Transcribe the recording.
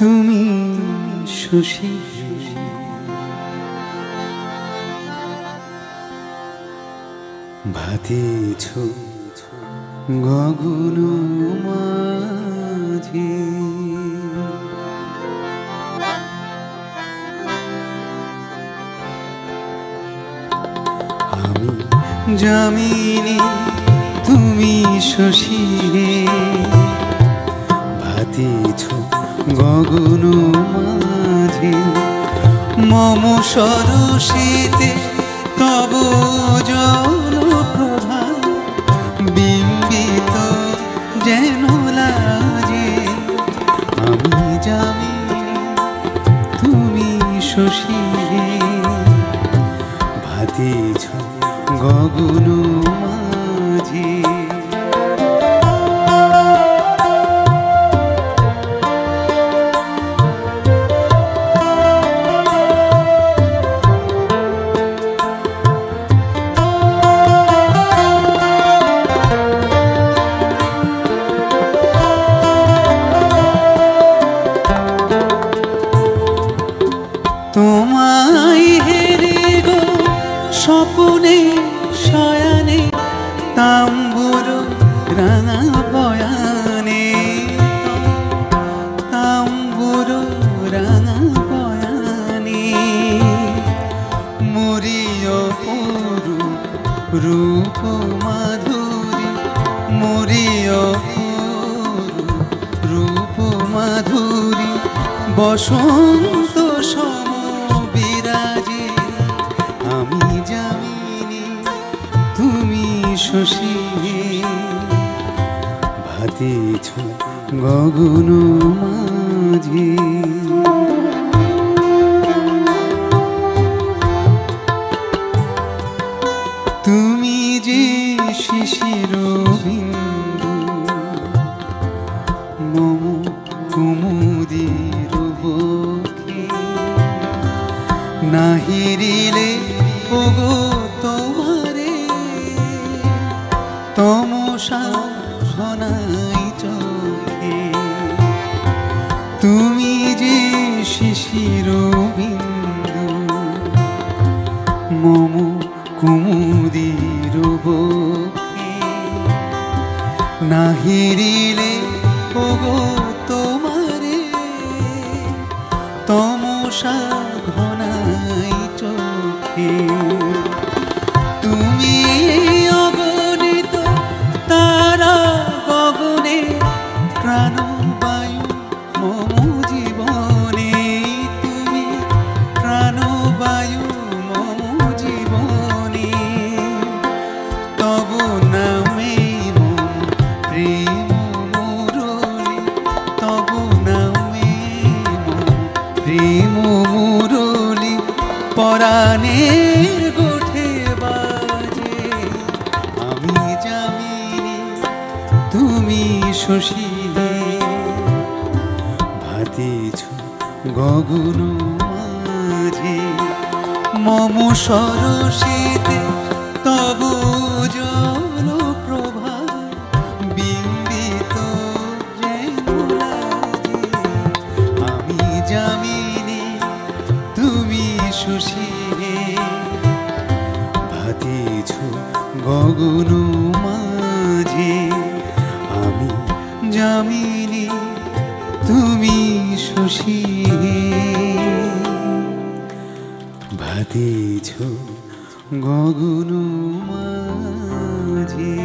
তুমি শশী ভাতিছ গগন মাঝে আমি যামিনী তুমি শশী ভাতিছ গগন মাঝে মম সরসিতে তব জল প্রভা বিম্বিত যেন লাজে আমি যামিনী তুমি শশী ভাতিছ গগন মাঝে তোমায় হেরে গো স্বপনে শয়ানে তাম্বুর রাঙা বয়ানে তাম্বুর রাঙা বয়ানে মরিয় রূপ মাধুরী মরিয় রূপ মাধুরী বসন্ত বিরাজে আমি যামিনী তুমি শশী ভাতিছ গগন মাঝে তুমি যে শিশির বিন্দু মম কুমুদির বক্ষে নাহিরিলে ওগো তোমারে তমসা ঘনাই চোখে তুমি যে শিশির বিন্দু মম কুমুদির বক্ষে নাহিরিলে ওগো তোমারে তমসা ঘনাই চোখে তুমি অগণিত তারা গগনে প্রাণবায়ু মম জীবনে তুমি প্রাণবায়ু মম জীবনে তব নামে মম প্রেম মুরলী তব নামে মম প্রেম মুরলী পরাণের গোঠে বাজে আমি যামিনী তুমি শশী ভাতিছ গগন মাঝে মম সরসিতে তব জল প্রভা বিম্বিত যেন লাজে আমি যামিনী তুমি শশী ভাতিছ গগন মাঝে আমি যামিনী তুমি শশী ভাতিছ গগন মাঝে।